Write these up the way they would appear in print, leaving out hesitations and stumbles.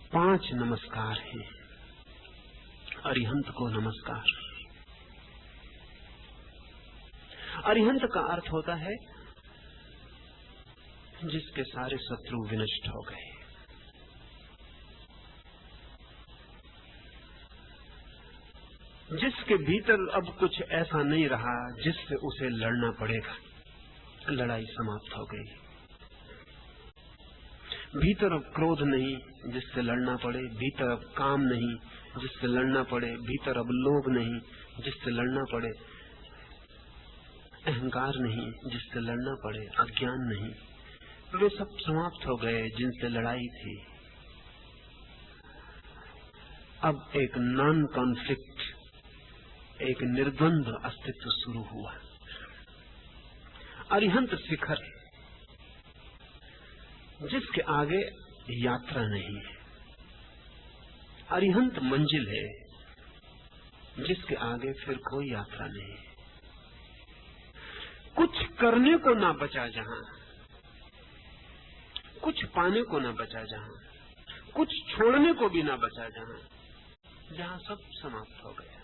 5 नमस्कार हैं। अरिहंत को नमस्कार। अरिहंत का अर्थ होता है जिसके सारे शत्रु विनष्ट हो गए, जिसके भीतर अब कुछ ऐसा नहीं रहा जिससे उसे लड़ना पड़ेगा। लड़ाई समाप्त हो गई। भीतर अब क्रोध नहीं जिससे लड़ना पड़े, भीतर अब काम नहीं जिससे लड़ना पड़े, भीतर अब लोभ नहीं जिससे लड़ना पड़े, अहंकार नहीं जिससे लड़ना पड़े, अज्ञान नहीं, वे सब समाप्त हो गए जिनसे लड़ाई थी। अब एक नॉन कॉन्फ्लिक्ट, एक निर्द्वंद अस्तित्व शुरू हुआ। अरिहंत शिखर जिसके आगे यात्रा नहीं है। अरिहंत मंजिल है जिसके आगे फिर कोई यात्रा नहीं है। कुछ करने को ना बचा जहां, कुछ पाने को ना बचा जहां, कुछ छोड़ने को भी ना बचा जहां सब समाप्त हो गया,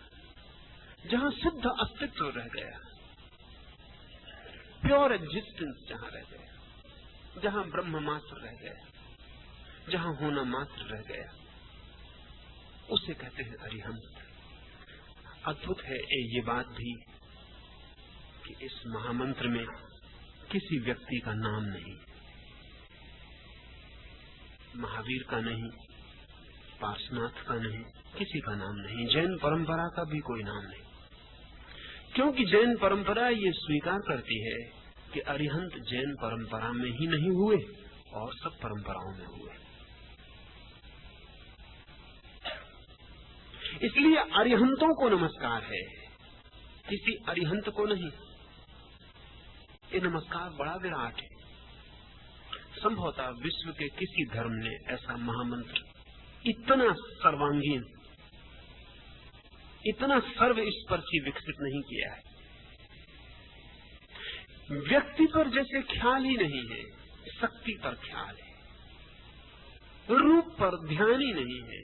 जहां शुद्ध अस्तित्व रह गया, प्योर एग्जिस्टेंस जहां रह गया, जहां ब्रह्म मात्र रह गया, जहां होना मात्र रह गया, उसे कहते हैं अरिहंत। अद्भुत है ये बात भी कि इस महामंत्र में किसी व्यक्ति का नाम नहीं, महावीर का नहीं, पार्श्वनाथ का नहीं, किसी का नाम नहीं, जैन परंपरा का भी कोई नाम नहीं, क्योंकि जैन परंपरा ये स्वीकार करती है कि अरिहंत जैन परंपरा में ही नहीं हुए और सब परंपराओं में हुए। इसलिए अरिहंतों को नमस्कार है, किसी अरिहंत को नहीं। ये नमस्कार बड़ा विराट है। संभवतः विश्व के किसी धर्म ने ऐसा महामंत्र इतना सर्वांगीण, इतना सर्वस्पर्शी विकसित नहीं किया है। व्यक्ति पर जैसे ख्याल ही नहीं है, शक्ति पर ख्याल है, रूप पर ध्यान ही नहीं है,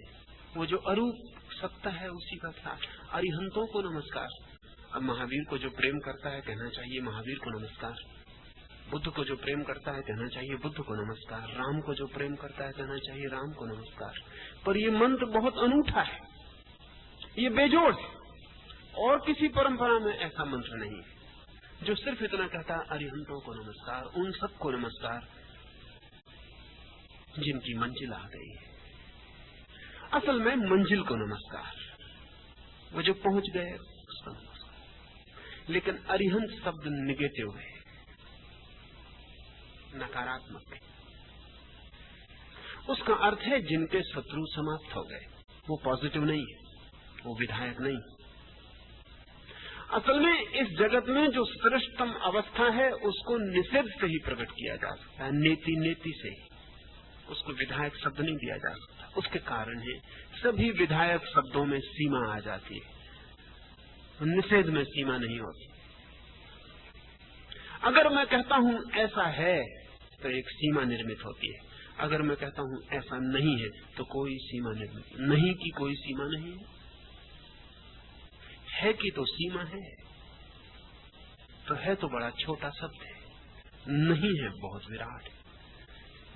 वो जो अरूप सत्ता है उसी का ख्याल। अरिहंतों को नमस्कार। अब महावीर को जो प्रेम करता है कहना चाहिए महावीर को नमस्कार, बुद्ध को जो प्रेम करता है कहना चाहिए बुद्ध को नमस्कार, राम को जो प्रेम करता है कहना चाहिए राम को नमस्कार। पर ये मंत्र बहुत अनूठा है, ये बेजोड़ है, और किसी परंपरा में ऐसा मंत्र नहीं है जो सिर्फ इतना कहता है अरिहंतों को नमस्कार, उन सबको नमस्कार जिनकी मंजिल आ गई है। असल में मंजिल को नमस्कार, वो जो पहुंच गए उसको नमस्कार। लेकिन अरिहंत शब्द निगेटिव है, नकारात्मक है। उसका अर्थ है जिनके शत्रु समाप्त हो गए। वो पॉजिटिव नहीं है, वो विधायक नहीं। असल में इस जगत में जो श्रेष्ठतम अवस्था है उसको निषेध से ही प्रकट किया जा सकता है, नेति नेति से ही। उसको विधायक शब्द नहीं दिया जा सकता। उसके कारण है सभी विधायक शब्दों में सीमा आ जाती है, निषेध में सीमा नहीं होती। अगर मैं कहता हूं ऐसा है तो एक सीमा निर्मित होती है, अगर मैं कहता हूं ऐसा नहीं है तो कोई सीमा निर्मित नहीं की कोई सीमा नहीं है कि तो सीमा है, तो है तो बड़ा छोटा शब्द है, नहीं है बहुत विराट है।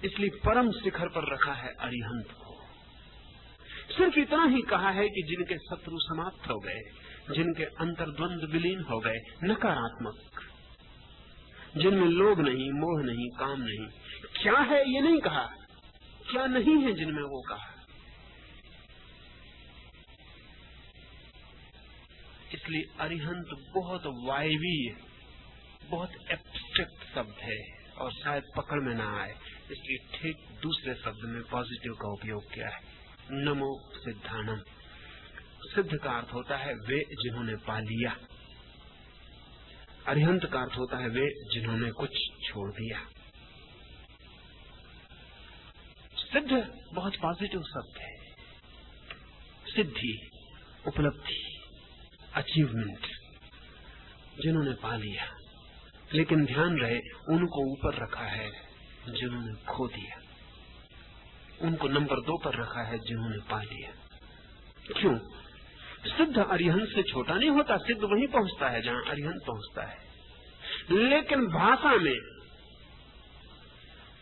इसलिए परम शिखर पर रखा है अरिहंत को। सिर्फ इतना ही कहा है कि जिनके शत्रु समाप्त हो गए, जिनके अंतर्द्वंद विलीन हो गए, नकारात्मक, जिनमें लोभ नहीं, मोह नहीं, काम नहीं। क्या है ये नहीं कहा, क्या नहीं है जिनमें वो कहा। इसलिए अरिहंत बहुत वायवीय, बहुत एब्स्ट्रैक्ट शब्द है और शायद पकड़ में ना आए, इसलिए ठीक दूसरे शब्द में पॉजिटिव का उपयोग किया है, नमो सिद्धानम। सिद्ध का अर्थ होता है वे जिन्होंने पा लिया, अरिहंत का अर्थ होता है वे जिन्होंने कुछ छोड़ दिया। सिद्ध बहुत पॉजिटिव शब्द है, सिद्धि, उपलब्धि, अचीवमेंट, जिन्होंने पा लिया। लेकिन ध्यान रहे उनको ऊपर रखा है जिन्होंने खो दिया। उनको नंबर 2 पर रखा है जिन्होंने पा लिया। क्यों? सिद्ध अरिहंत से छोटा नहीं होता, सिद्ध वहीं पहुंचता है जहां अरिहंत पहुंचता है। लेकिन भाषा में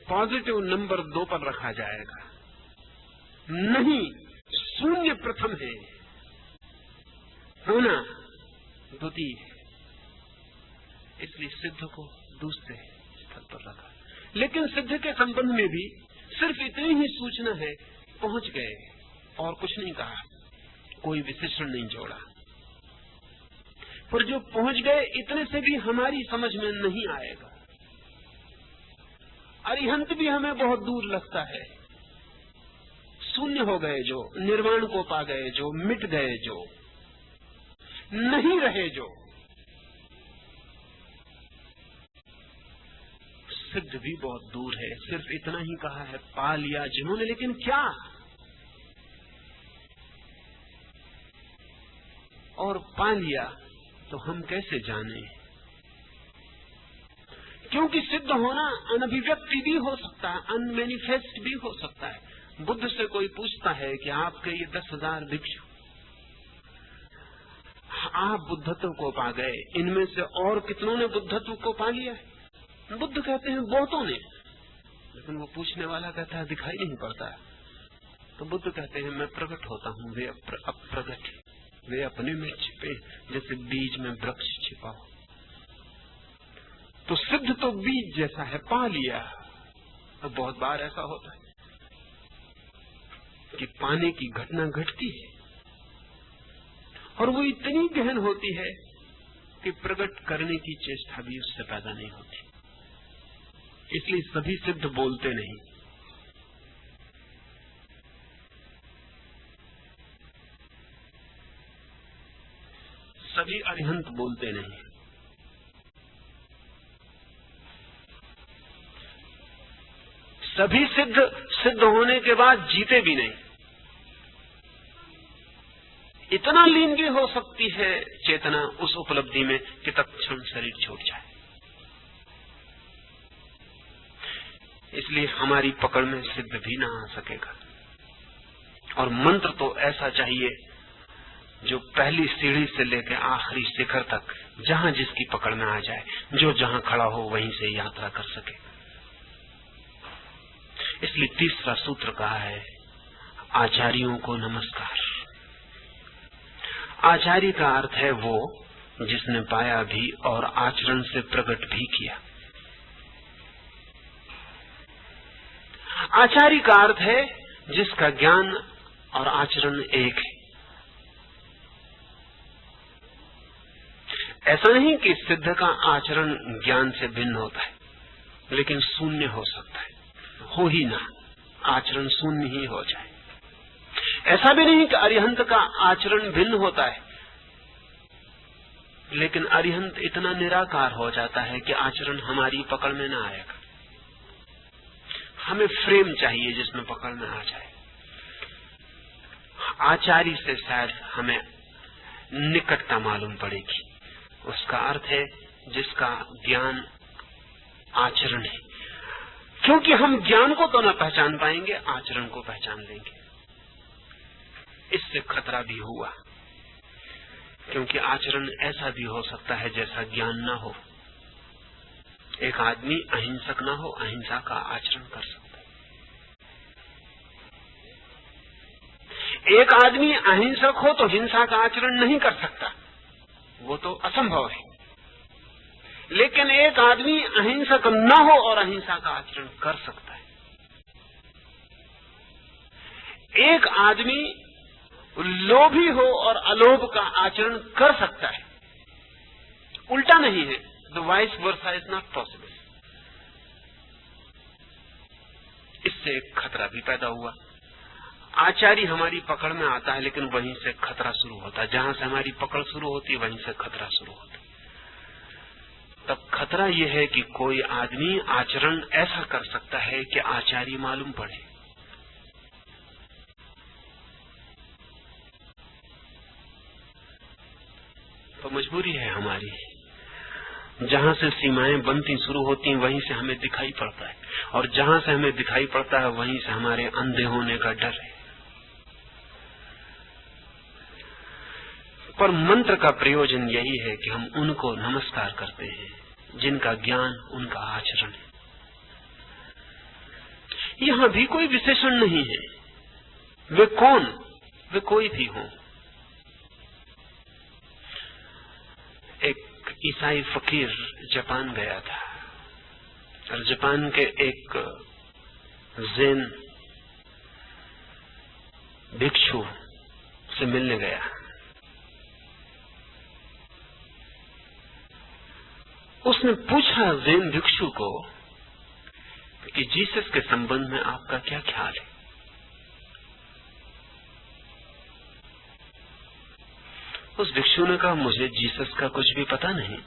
पॉजिटिव नंबर 2 पर रखा जाएगा। नहीं, शून्य प्रथम है, होना द्वितीय है। इसलिए सिद्ध को दूसरे स्तर पर रखा। लेकिन सिद्ध के संबंध में भी सिर्फ इतनी ही सूचना है, पहुंच गए, और कुछ नहीं कहा, कोई विशेषण नहीं जोड़ा। पर जो पहुंच गए इतने से भी हमारी समझ में नहीं आएगा। अरिहंत भी हमें बहुत दूर लगता है। शून्य हो गए जो, निर्वाण को पा गए जो, मिट गए जो, नहीं रहे जो। सिद्ध भी बहुत दूर है, सिर्फ इतना ही कहा है, पा लिया जिन्होंने। लेकिन क्या? और पा लिया तो हम कैसे जाने? क्योंकि सिद्ध होना अनभिव्यक्ति भी हो सकता है, अनमैनिफेस्ट भी हो सकता है। बुद्ध से कोई पूछता है कि आपके ये 10,000 भिक्षु, आप बुद्धत्व को पा गए, इनमें से और कितनों ने बुद्धत्व को पा लिया है? बुद्ध कहते हैं बहुतों ने। लेकिन वो पूछने वाला कहता है दिखाई नहीं पड़ता। तो बुद्ध कहते हैं मैं प्रकट होता हूँ, वे अप्रगट, वे अपने में छिपे, जैसे बीज में वृक्ष छिपा हो। तो सिद्ध तो बीज जैसा है, पा लिया। तो बहुत बार ऐसा होता है कि पाने की घटना घटती है और वो इतनी गहन होती है कि प्रकट करने की चेष्टा भी उससे पैदा नहीं होती। इसलिए सभी सिद्ध बोलते नहीं। सभी अरिहंत बोलते नहीं। सभी सिद्ध होने के बाद जीते भी नहीं। इतना लीन भी हो सकती है चेतना उस उपलब्धि में कि तत्क्षण शरीर छूट जाए। इसलिए हमारी पकड़ में सिद्ध भी ना आ सकेगा। और मंत्र तो ऐसा चाहिए जो पहली सीढ़ी से लेकर आखिरी शिखर तक जहां जिसकी पकड़ में आ जाए, जो जहां खड़ा हो वहीं से यात्रा कर सके। इसलिए तीसरा सूत्र कहा है, आचार्यों को नमस्कार। आचार्य का अर्थ है वो जिसने पाया भी और आचरण से प्रकट भी किया। आचार्य का अर्थ है जिसका ज्ञान और आचरण एक है। ऐसा नहीं कि सिद्ध का आचरण ज्ञान से भिन्न होता है, लेकिन शून्य हो सकता है, हो ही ना, आचरण शून्य ही हो जाए। ऐसा भी नहीं कि अरिहंत का आचरण भिन्न होता है, लेकिन अरिहंत इतना निराकार हो जाता है कि आचरण हमारी पकड़ में ना आएगा। हमें फ्रेम चाहिए जिसमें पकड़ में आ जाए। आचार्य से शायद हमें निकटता मालूम पड़ेगी। उसका अर्थ है जिसका ज्ञान आचरण है, क्योंकि हम ज्ञान को तो न पहचान पाएंगे, आचरण को पहचान लेंगे। इससे खतरा भी हुआ, क्योंकि आचरण ऐसा भी हो सकता है जैसा ज्ञान न हो। एक आदमी अहिंसक न हो, अहिंसा का आचरण कर सकता है। एक आदमी अहिंसक हो तो हिंसा का आचरण नहीं कर सकता, वो तो असंभव है। लेकिन एक आदमी अहिंसक न हो और अहिंसा का आचरण कर सकता है। एक आदमी लोभी हो और अलोभ का आचरण कर सकता है, उल्टा नहीं है। The vice versa is not possible. इससे एक खतरा भी पैदा हुआ। आचार्य हमारी पकड़ में आता है, लेकिन वहीं से खतरा शुरू होता है। जहां से हमारी पकड़ शुरू होती है वहीं से खतरा शुरू होता है। तब खतरा यह है कि कोई आदमी आचरण ऐसा कर सकता है कि आचार्य मालूम पड़े। तो मजबूरी है हमारी, जहां से सीमाएं बनती शुरू होती हैं वहीं से हमें दिखाई पड़ता है। और जहां से हमें दिखाई पड़ता है वहीं से हमारे अंधे होने का डर है। पर मंत्र का प्रयोजन यही है कि हम उनको नमस्कार करते हैं जिनका ज्ञान उनका आचरण है। यहां भी कोई विशेषण नहीं है, वे कौन, वे कोई भी हो। एक ईसाई फकीर जापान गया था और जापान के एक ज़ेन भिक्षु से मिलने गया। उसने पूछा ज़ेन भिक्षु को कि जीसस के संबंध में आपका क्या ख्याल है। उस भिक्षु ने कहा, मुझे जीसस का कुछ भी पता नहीं,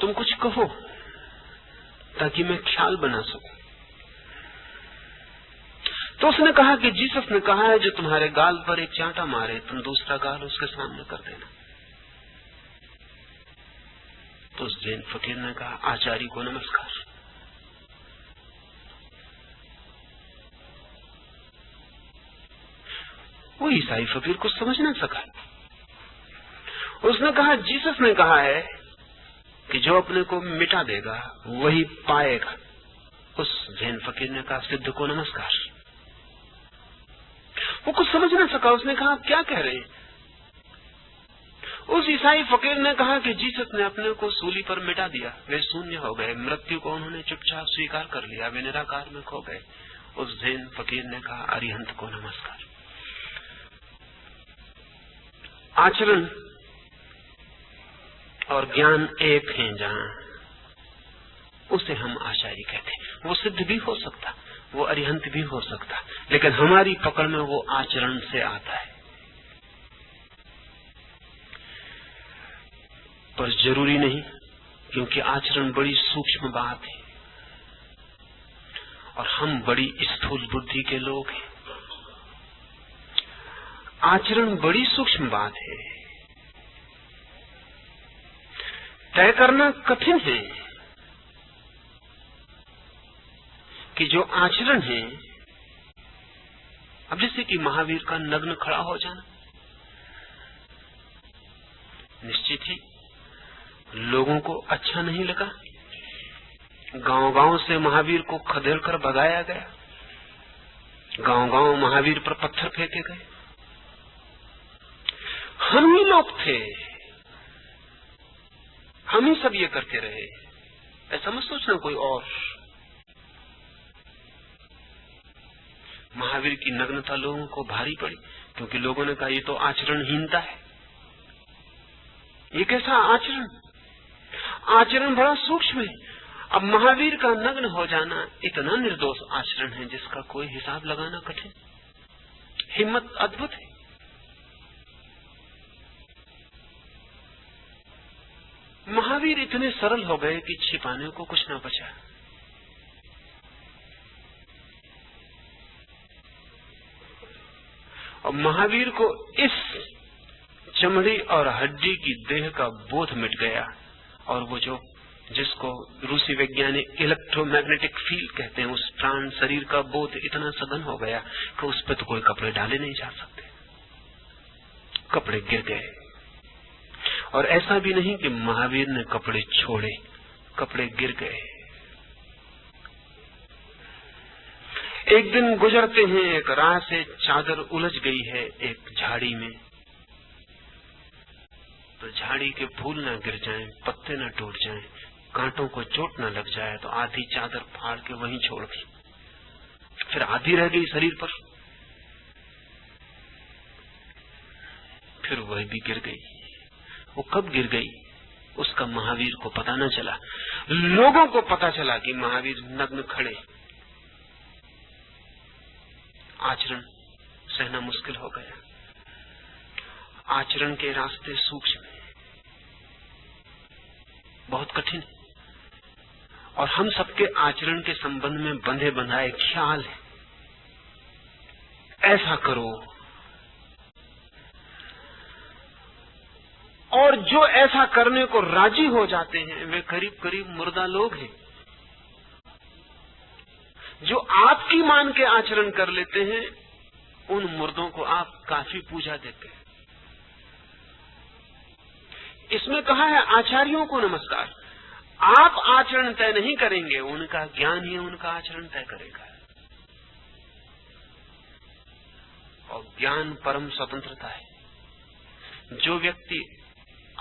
तुम कुछ कहो ताकि मैं ख्याल बना सकूं। तो उसने कहा कि जीसस ने कहा है जो तुम्हारे गाल पर एक चांटा मारे तुम दूसरा गाल उसके सामने कर देना। तो उस जैन फकीर ने कहा, आचार्य को नमस्कार। वो ईसाई फकीर कुछ समझ न सका। उसने कहा, जीसस ने कहा है कि जो अपने को मिटा देगा वही पाएगा। उस जैन फकीर ने कहा, सिद्ध को नमस्कार। वो कुछ समझ न सका। उसने कहा, क्या कह रहे हैं? उस ईसाई फकीर ने कहा कि जीसस ने अपने को सूली पर मिटा दिया, वे शून्य हो गए, मृत्यु को उन्होंने चुपचाप स्वीकार कर लिया, वे निराकार में खो गए। उस जैन फकीर ने कहा, अरिहंत को नमस्कार। आचरण और ज्ञान एक हैं जहां, उसे हम आचार्य कहते हैं। वो सिद्ध भी हो सकता, वो अरिहंत भी हो सकता, लेकिन हमारी पकड़ में वो आचरण से आता है। पर जरूरी नहीं, क्योंकि आचरण बड़ी सूक्ष्म बात है और हम बड़ी स्थूल बुद्धि के लोग हैं। आचरण बड़ी सूक्ष्म बात है, तय करना कठिन है कि जो आचरण है, अब जैसे कि महावीर का नग्न खड़ा हो जाना, निश्चित ही लोगों को अच्छा नहीं लगा। गांव-गांव से महावीर को खदेड़कर भगाया गया, गांव-गांव महावीर पर पत्थर फेंके गए। हम ही लोग थे, हम ही सब ये करके रहे, ऐसा मत सोचना कोई और। महावीर की नग्नता लोगों को भारी पड़ी, क्योंकि लोगों ने कहा ये तो आचरणहीनता है, ये कैसा आचरण। आचरण बड़ा सूक्ष्म है। अब महावीर का नग्न हो जाना इतना निर्दोष आचरण है जिसका कोई हिसाब लगाना कठिन। हिम्मत अद्भुत है। महावीर इतने सरल हो गए कि छिपाने को कुछ ना बचा। और महावीर को इस चमड़ी और हड्डी की देह का बोध मिट गया, और वो जो जिसको रूसी वैज्ञानिक इलेक्ट्रोमैग्नेटिक फील्ड कहते हैं, उस प्राण शरीर का बोध इतना सघन हो गया कि उस पर तो कोई कपड़े डाले नहीं जा सकते। कपड़े गिर गए। और ऐसा भी नहीं कि महावीर ने कपड़े छोड़े, कपड़े गिर गए। एक दिन गुजरते हैं, एक राह से चादर उलझ गई है एक झाड़ी में, तो झाड़ी के फूल न गिर जाएं, पत्ते न टूट जाएं, कांटों को चोट न लग जाए, तो आधी चादर फाड़ के वहीं छोड़ दी। फिर आधी रह गई शरीर पर, फिर वह भी गिर गई। वो कब गिर गई उसका महावीर को पता न चला। लोगों को पता चला कि महावीर नग्न खड़े। आचरण सहना मुश्किल हो गया। आचरण के रास्ते सूक्ष्म हैं, बहुत कठिन है, और हम सबके आचरण के संबंध में बंधे बंधाए ख्याल है। ऐसा करो और जो ऐसा करने को राजी हो जाते हैं वे करीब करीब मुर्दा लोग हैं। जो आपकी मान के आचरण कर लेते हैं उन मुर्दों को आप काफी पूजा देते हैं। इसमें कहा है आचार्यों को नमस्कार। आप आचरण तय नहीं करेंगे, उनका ज्ञान ही उनका आचरण तय करेगा। और ज्ञान परम स्वतंत्रता है। जो व्यक्ति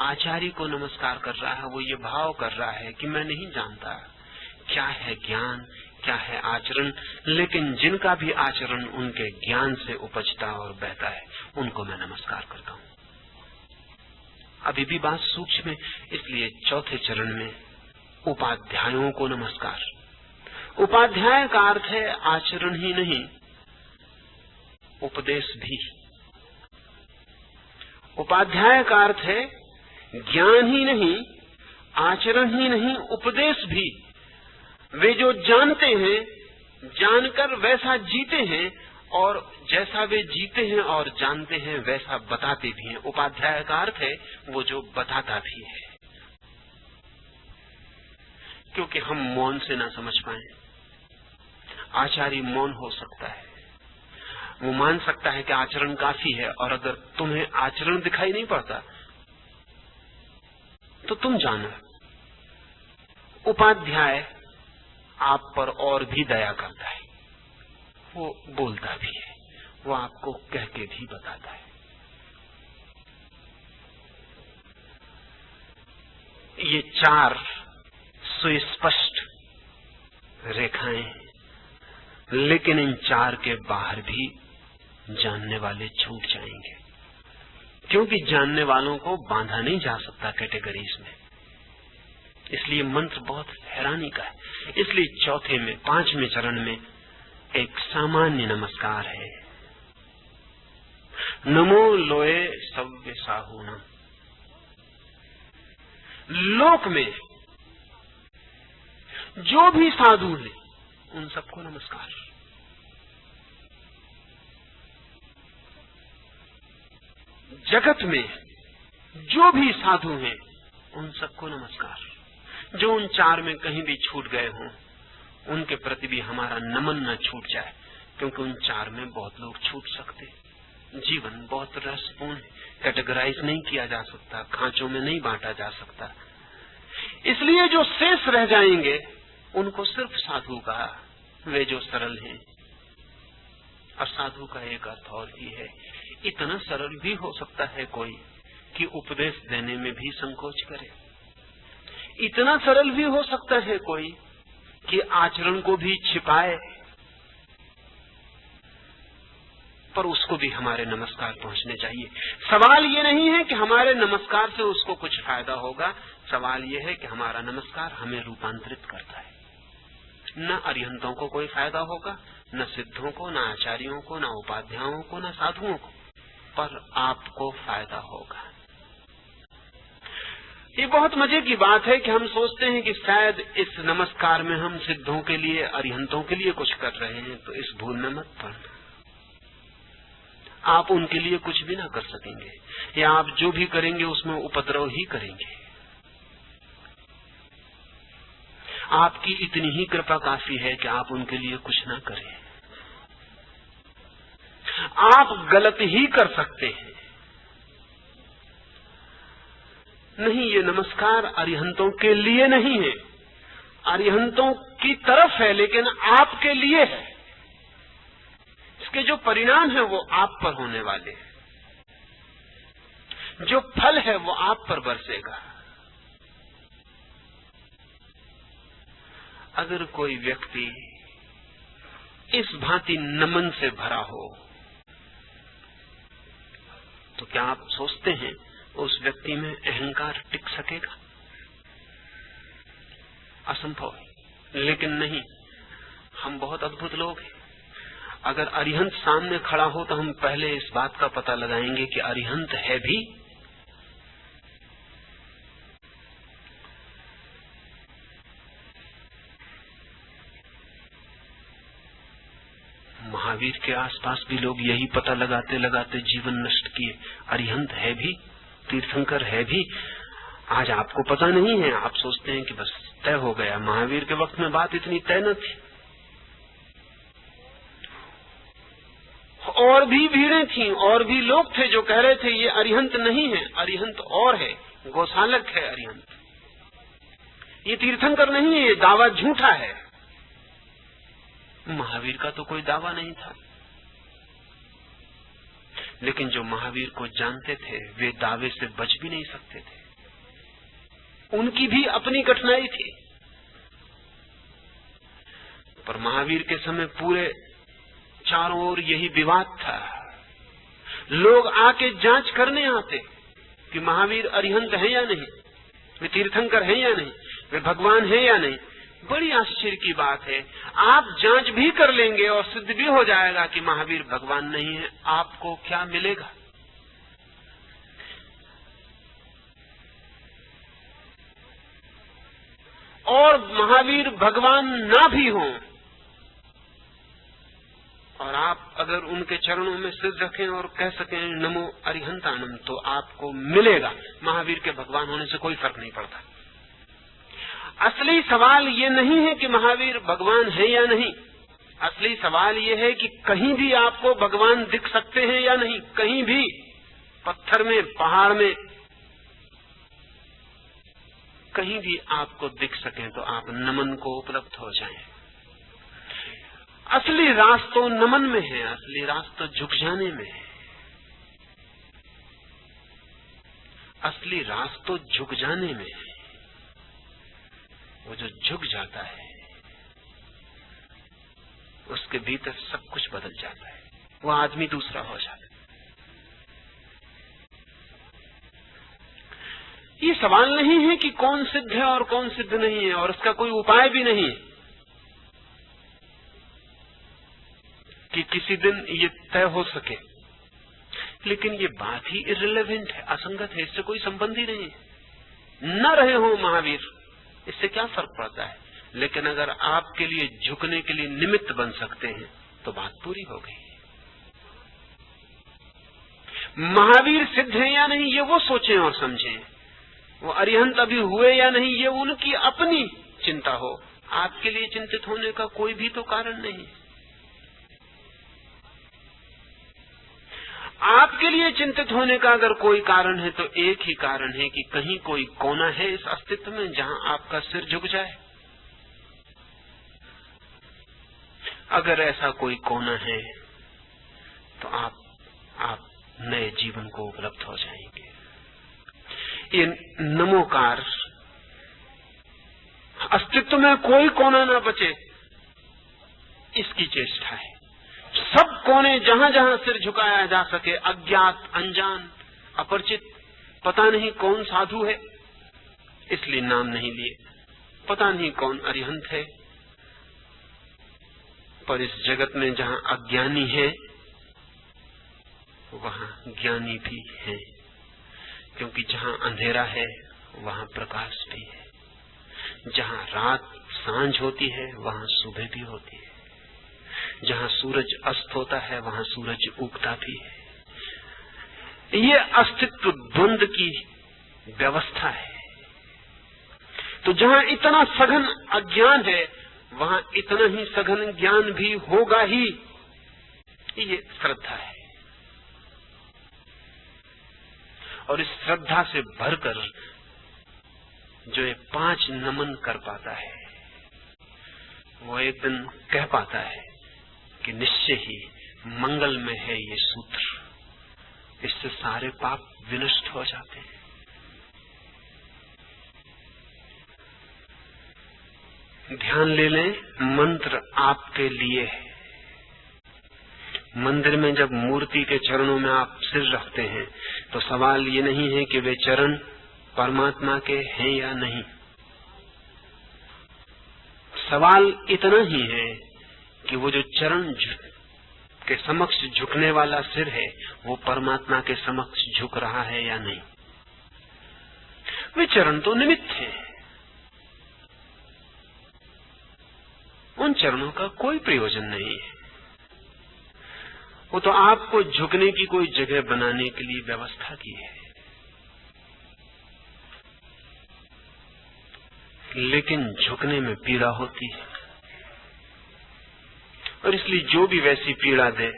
आचार्य को नमस्कार कर रहा है वो ये भाव कर रहा है कि मैं नहीं जानता क्या है ज्ञान, क्या है आचरण, लेकिन जिनका भी आचरण उनके ज्ञान से उपजता और बहता है उनको मैं नमस्कार करता हूं। अभी भी बात सूक्ष्म है, इसलिए चौथे चरण में उपाध्यायों को नमस्कार। उपाध्याय का अर्थ है आचरण ही नहीं, उपदेश भी। उपाध्याय का अर्थ है ज्ञान ही नहीं, आचरण ही नहीं, उपदेश भी। वे जो जानते हैं, जानकर वैसा जीते हैं और जैसा वे जीते हैं और जानते हैं वैसा बताते भी हैं। उपाध्याय का अर्थ है वो जो बताता भी है। क्योंकि हम मौन से ना समझ पाए, आचार्य मौन हो सकता है, वो मान सकता है कि आचरण काफी है, और अगर तुम्हें आचरण दिखाई नहीं पड़ता तो तुम जानो। उपाध्याय आप पर और भी दया करता है, वो बोलता भी है, वो आपको कह के भी बताता है। ये चार सुस्पष्ट रेखाएं, लेकिन इन चार के बाहर भी जानने वाले छूट जाएंगे, क्योंकि जानने वालों को बांधा नहीं जा सकता कैटेगरीज में। इसलिए मंत्र बहुत हैरानी का है। इसलिए चौथे में, पांचवें चरण में एक सामान्य नमस्कार है। नमो लोए सव्य साहूना। लोक में जो भी साधु हैं उन सबको नमस्कार। जगत में जो भी साधु हैं उन सबको नमस्कार। जो उन चार में कहीं भी छूट गए हों उनके प्रति भी हमारा नमन न छूट जाए, क्योंकि उन चार में बहुत लोग छूट सकते। जीवन बहुत रसपूर्ण है, कैटेगराइज नहीं किया जा सकता, खांचों में नहीं बांटा जा सकता। इसलिए जो शेष रह जाएंगे उनको सिर्फ साधु कहा, वे जो सरल हैं। और साधु का एक अर्थ और भी है, इतना सरल भी हो सकता है कोई कि उपदेश देने में भी संकोच करे। इतना सरल भी हो सकता है कोई कि आचरण को भी छिपाए, पर उसको भी हमारे नमस्कार पहुंचने चाहिए। सवाल ये नहीं है कि हमारे नमस्कार से उसको कुछ फायदा होगा, सवाल ये है कि हमारा नमस्कार हमें रूपांतरित करता है। न अरिहंतों को कोई फायदा होगा, न सिद्धों को, न आचार्यों को, न उपाध्यायों को, न साधुओं को, पर आपको फायदा होगा। ये बहुत मजे की बात है कि हम सोचते हैं कि शायद इस नमस्कार में हम सिद्धों के लिए, अरिहंतों के लिए कुछ कर रहे हैं, तो इस भूल में मत पड़ना। आप उनके लिए कुछ भी ना कर सकेंगे, या आप जो भी करेंगे उसमें उपद्रव ही करेंगे। आपकी इतनी ही कृपा काफी है कि आप उनके लिए कुछ ना करें। आप गलत ही कर सकते हैं। नहीं, ये नमस्कार अरिहंतों के लिए नहीं है, अरिहंतों की तरफ है, लेकिन आपके लिए है। इसके जो परिणाम है वो आप पर होने वाले हैं, जो फल है वो आप पर बरसेगा। अगर कोई व्यक्ति इस भांति नमन से भरा हो तो क्या आप सोचते हैं उस व्यक्ति में अहंकार टिक सकेगा? असंभव है। लेकिन नहीं, हम बहुत अद्भुत लोग हैं। अगर अरिहंत सामने खड़ा हो तो हम पहले इस बात का पता लगाएंगे कि अरिहंत है भी। महावीर के आसपास भी लोग यही पता लगाते लगाते जीवन नष्ट किए, अरिहंत है भी। तीर्थंकर है भी। आज आपको पता नहीं है, आप सोचते हैं कि बस तय हो गया। महावीर के वक्त में बात इतनी तय न थी। और भी भीड़ें थीं, और भी लोग थे जो कह रहे थे ये अरिहंत नहीं है, अरिहंत और है, गोसालक है अरिहंत, ये तीर्थंकर नहीं है, ये दावा झूठा है। महावीर का तो कोई दावा नहीं था, लेकिन जो महावीर को जानते थे वे दावे से बच भी नहीं सकते थे। उनकी भी अपनी कठिनाई थी। पर महावीर के समय पूरे चारों ओर यही विवाद था। लोग आके जांच करने आते कि महावीर अरिहंत है या नहीं, वे तीर्थंकर हैं या नहीं, वे भगवान है या नहीं। बड़ी आश्चर्य की बात है, आप जांच भी कर लेंगे और सिद्ध भी हो जाएगा कि महावीर भगवान नहीं है, आपको क्या मिलेगा? और महावीर भगवान ना भी हों और आप अगर उनके चरणों में सिर रखें और कह सकें नमो अरिहंतानम, तो आपको मिलेगा। महावीर के भगवान होने से कोई फर्क नहीं पड़ता। असली सवाल ये नहीं है कि महावीर भगवान है या नहीं, असली सवाल ये है कि कहीं भी आपको भगवान दिख सकते हैं या नहीं। कहीं भी, पत्थर में, पहाड़ में, कहीं भी आपको दिख सके तो आप नमन को उपलब्ध हो जाएं। असली राज तो नमन में है, असली राज तो झुक जाने में है। असली राज तो झुक जाने में है। वो जो झुक जाता है उसके भीतर सब कुछ बदल जाता है, वो आदमी दूसरा हो जाता है। ये सवाल नहीं है कि कौन सिद्ध है और कौन सिद्ध नहीं है, और इसका कोई उपाय भी नहीं है कि किसी दिन ये तय हो सके। लेकिन ये बात ही इर्रिलेवेंट है, असंगत है, इससे कोई संबंध ही नहीं है। न रहे हो महावीर, इससे क्या फर्क पड़ता है? लेकिन अगर आपके लिए झुकने के लिए निमित्त बन सकते हैं तो बात पूरी हो गई। महावीर सिद्ध है या नहीं ये वो सोचें और समझें, वो अरिहंत अभी हुए या नहीं ये उनकी अपनी चिंता हो। आपके लिए चिंतित होने का कोई भी तो कारण नहीं। आपके लिए चिंतित होने का अगर कोई कारण है तो एक ही कारण है कि कहीं कोई कोना है इस अस्तित्व में जहां आपका सिर झुक जाए। अगर ऐसा कोई कोना है तो आप नए जीवन को उपलब्ध हो जाएंगे। ये नमोकार, अस्तित्व में कोई कोना ना बचे, इसकी चेष्टा है। सब कोने जहां जहां सिर झुकाया जा सके, अज्ञात, अनजान, अपरिचित, पता नहीं कौन साधु है इसलिए नाम नहीं लिए, पता नहीं कौन अरिहंत है, पर इस जगत में जहां अज्ञानी है वहां ज्ञानी भी है, क्योंकि जहां अंधेरा है वहां प्रकाश भी है, जहां रात सांझ होती है वहां सुबह भी होती है, जहां सूरज अस्त होता है वहां सूरज उगता भी है। ये अस्तित्व द्वंद की व्यवस्था है। तो जहां इतना सघन अज्ञान है वहां इतना ही सघन ज्ञान भी होगा ही। ये श्रद्धा है, और इस श्रद्धा से भरकर जो ये 5 नमन कर पाता है वो एक दिन कह पाता है कि निश्चय ही मंगल में है ये सूत्र, इससे सारे पाप विनष्ट हो जाते हैं। ध्यान ले लें, मंत्र आपके लिए है। मंदिर में जब मूर्ति के चरणों में आप सिर रखते हैं तो सवाल ये नहीं है कि वे चरण परमात्मा के हैं या नहीं, सवाल इतना ही है कि वो जो चरण के समक्ष झुकने वाला सिर है वो परमात्मा के समक्ष झुक रहा है या नहीं। वे चरण तो निमित्त हैं, उन चरणों का कोई प्रयोजन नहीं है, वो तो आपको झुकने की कोई जगह बनाने के लिए व्यवस्था की है। लेकिन झुकने में पीड़ा होती है, और इसलिए जो भी वैसी पीड़ा दे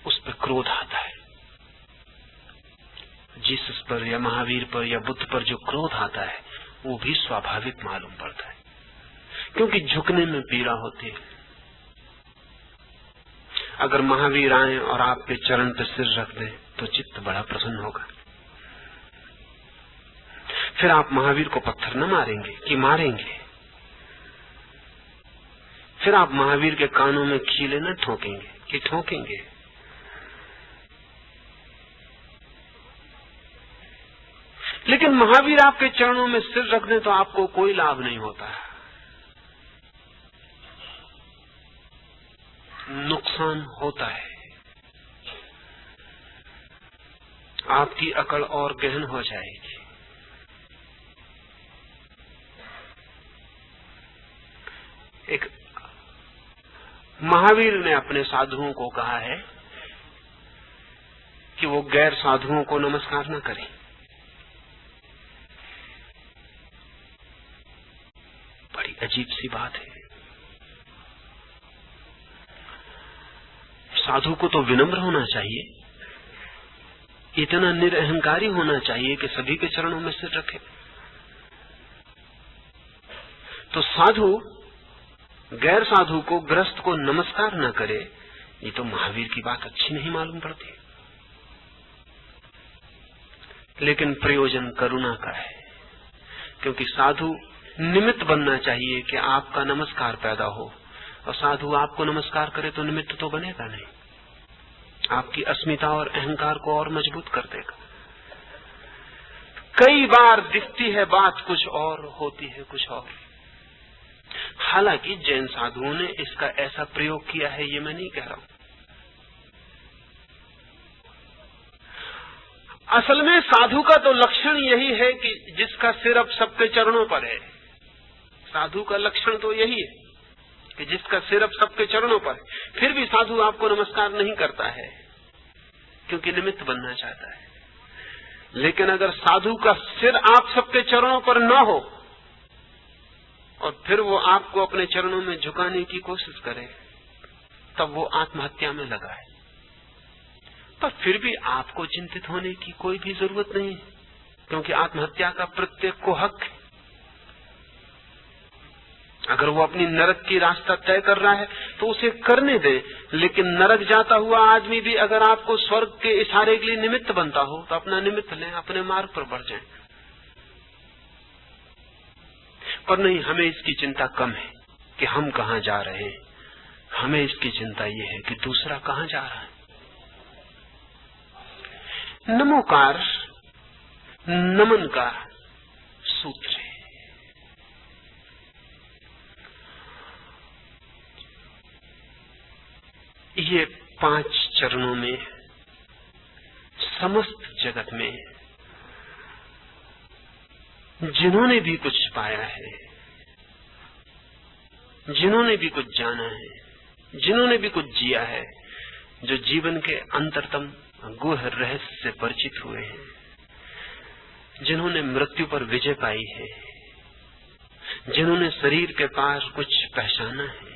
उस पर क्रोध आता है। जीसस पर या महावीर पर या बुद्ध पर जो क्रोध आता है वो भी स्वाभाविक मालूम पड़ता है, क्योंकि झुकने में पीड़ा होती है। अगर महावीर आए और आपके चरण पर सिर रख दें तो चित्त बड़ा प्रसन्न होगा। फिर आप महावीर को पत्थर न मारेंगे कि मारेंगे, फिर आप महावीर के कानों में कीले न ठोकेंगे कि ठोकेंगे। लेकिन महावीर आपके चरणों में सिर रख दें तो आपको कोई लाभ नहीं होता है, नुकसान होता है। आपकी अकड़ और गहन हो जाएगी। एक महावीर ने अपने साधुओं को कहा है कि वो गैर साधुओं को नमस्कार न करें। बड़ी अजीब सी बात है। साधु को तो विनम्र होना चाहिए, इतना निरअहंकारी होना चाहिए कि सभी के चरणों में सिर रखे। तो साधु गैर साधु को, ग्रस्त को नमस्कार न करे, ये तो महावीर की बात अच्छी नहीं मालूम पड़ती। लेकिन प्रयोजन करुणा का है, क्योंकि साधु निमित्त बनना चाहिए कि आपका नमस्कार पैदा हो, और साधु आपको नमस्कार करे तो निमित्त तो बनेगा नहीं, आपकी अस्मिता और अहंकार को और मजबूत कर देगा। कई बार दिखती है बात कुछ और, होती है कुछ और। हालांकि जैन साधुओं ने इसका ऐसा प्रयोग किया है, ये मैं नहीं कह रहा हूं। असल में साधु का तो लक्षण यही है कि जिसका सिर अब सबके चरणों पर है। साधु का लक्षण तो यही है कि जिसका सिर अब सबके चरणों पर है। फिर भी साधु आपको नमस्कार नहीं करता है, क्योंकि निमित्त बनना चाहता है। लेकिन अगर साधु का सिर आप सबके चरणों पर न हो और फिर वो आपको अपने चरणों में झुकाने की कोशिश करे, तब वो आत्महत्या में लगा है। पर फिर भी आपको चिंतित होने की कोई भी जरूरत नहीं, क्योंकि आत्महत्या का प्रत्येक को हक है। अगर वो अपनी नरक की रास्ता तय कर रहा है तो उसे करने दे, लेकिन नरक जाता हुआ आदमी भी अगर आपको स्वर्ग के इशारे के लिए निमित्त बनता हो तो अपना निमित्त लें, अपने मार्ग पर बढ़ जाएं। पर नहीं, हमें इसकी चिंता कम है कि हम कहां जा रहे हैं। हमें इसकी चिंता यह है कि दूसरा कहां जा रहा है। नमोकार नमन का सूत्र है। ये 5 चरणों में समस्त जगत में जिन्होंने भी कुछ पाया है, जिन्होंने भी कुछ जाना है, जिन्होंने भी कुछ जिया है, जो जीवन के अंतरतम गुह रहस्य से परिचित हुए हैं, जिन्होंने मृत्यु पर विजय पाई है, जिन्होंने शरीर के पार कुछ पहचाना है,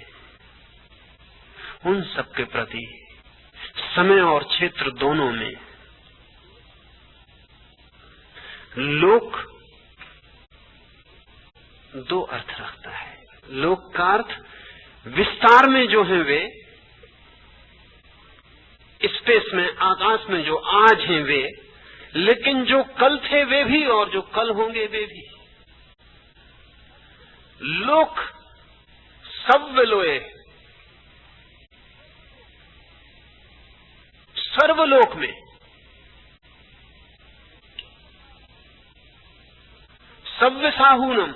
उन सब के प्रति समय और क्षेत्र दोनों में लोक 2 अर्थ रखता है। लोक का अर्थ विस्तार में जो है वे, स्पेस में, आकाश में जो आज हैं वे, लेकिन जो कल थे वे भी और जो कल होंगे वे भी। लोक सव्यलोए, सर्वलोक में सव्य साहूनम,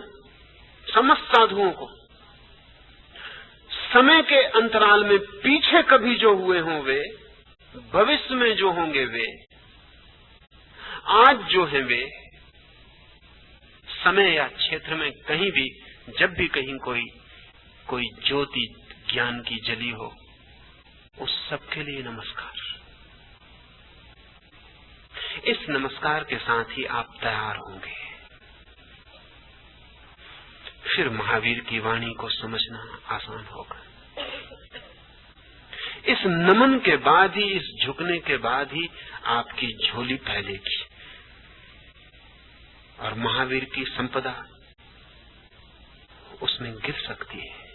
समस्त साधुओं को समय के अंतराल में पीछे कभी जो हुए हों वे, भविष्य में जो होंगे वे, आज जो है वे, समय या क्षेत्र में कहीं भी जब भी कहीं कोई ज्योति ज्ञान की जली हो, उस सबके लिए नमस्कार। इस नमस्कार के साथ ही आप तैयार होंगे। फिर महावीर की वाणी को समझना आसान होगा। इस नमन के बाद ही, इस झुकने के बाद ही आपकी झोली फैलेगी और महावीर की संपदा उसमें गिर सकती है।